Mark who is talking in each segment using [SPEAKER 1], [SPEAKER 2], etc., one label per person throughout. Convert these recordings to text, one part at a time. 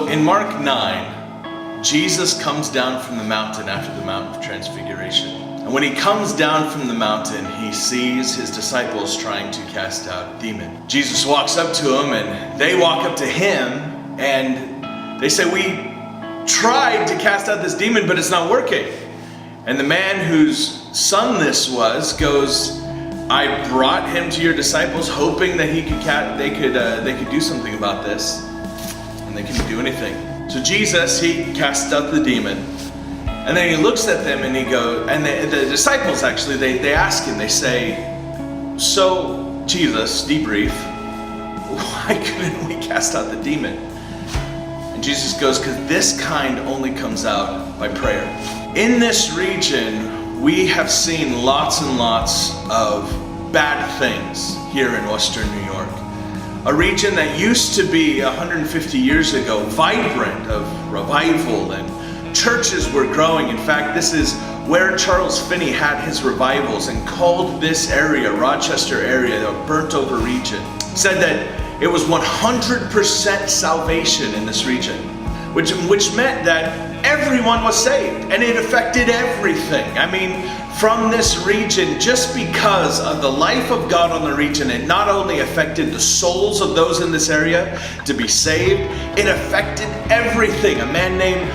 [SPEAKER 1] So in Mark 9, Jesus comes down from the mountain after the Mount of Transfiguration. And when he comes down from the mountain, he sees his disciples trying to cast out a demon. Jesus walks up to them, and they walk up to him, and they say, "We tried to cast out this demon, but it's not working." And the man whose son this was goes, "I brought him to your disciples hoping that they could do something about this, and they couldn't do anything." So Jesus, he casts out the demon, and then he looks at them and he goes, and the disciples actually, they ask him, they say, "So Jesus, debrief, why couldn't we cast out the demon?" And Jesus goes, "Because this kind only comes out by prayer." In this region, we have seen lots and lots of bad things here in Western New York. A region that used to be 150 years ago vibrant of revival, and churches were growing. In fact, this is where Charles Finney had his revivals and called this area, Rochester area, a burnt over region. Said that it was 100% salvation in this region, which meant that everyone was saved, and it affected everything. I mean, from this region, just because of the life of God on the region, it not only affected the souls of those in this area to be saved, it affected everything. A man named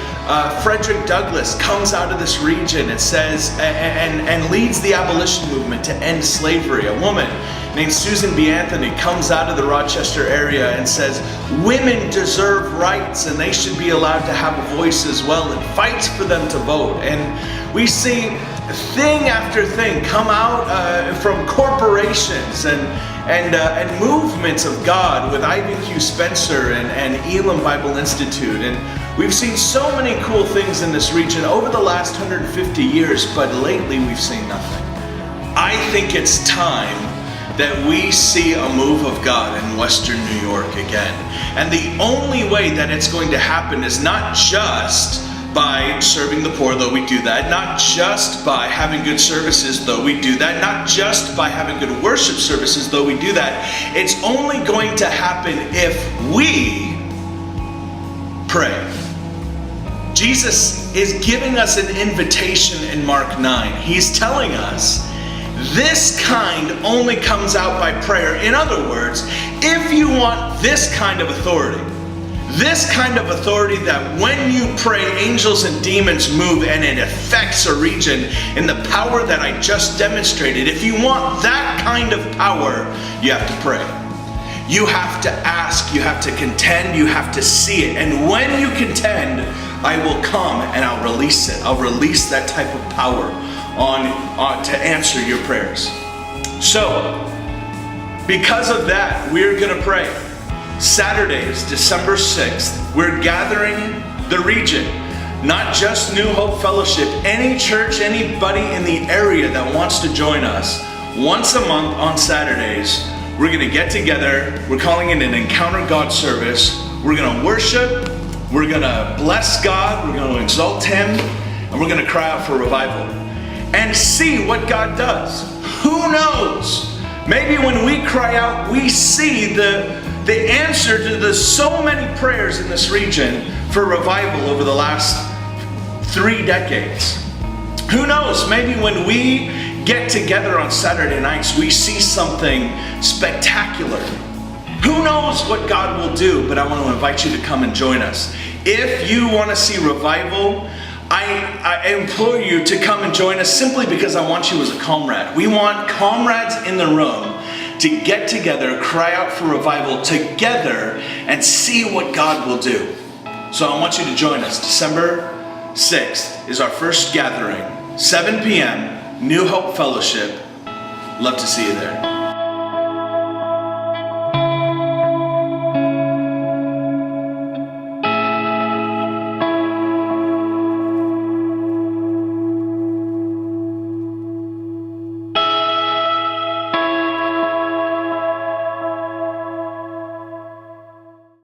[SPEAKER 1] Frederick Douglass comes out of this region and says, and leads the abolition movement to end slavery. A woman named Susan B. Anthony comes out of the Rochester area and says, women deserve rights and they should be allowed to have a voice as well, and fights for them to vote. And we see thing after thing come out from corporations and movements of God with Ivan Q. Spencer and Elam Bible Institute. And we've seen so many cool things in this region over the last 150 years, but lately we've seen nothing. I think it's time that we see a move of God in Western New York again. And the only way that it's going to happen is not just by serving the poor, though we do that, not just by having good services, though we do that, not just by having good worship services, though we do that. It's only going to happen if we pray. Jesus is giving us an invitation in Mark 9. He's telling us this kind only comes out by prayer. In other words, if you want this kind of authority that when you pray, angels and demons move and it affects a region in the power that I just demonstrated, if you want that kind of power, you have to pray. You have to ask, you have to contend, you have to see it. And when you contend, I will come and I'll release it. I'll release that type of power on to answer your prayers. So, because of that, we're going to pray. Saturday is December 6th. We're gathering the region, not just New Hope Fellowship, any church, anybody in the area that wants to join us. Once a month on Saturdays, we're going to get together. We're calling it an Encounter God service. We're going to worship. We're going to bless God. We're going to exalt Him. And we're going to cry out for revival and see what God does. Who knows? Maybe when we cry out, we see the answer to the so many prayers in this region for revival over the last 3 decades. Who knows? Maybe when we get together on Saturday nights, we see something spectacular. Who knows what God will do? But I want to invite you to come and join us. If you want to see revival, I implore you to come and join us simply because I want you as a comrade. We want comrades in the room to get together, cry out for revival together, and see what God will do. So I want you to join us. December 6th is our first gathering, 7 p.m., New Hope Fellowship. Love to see you there.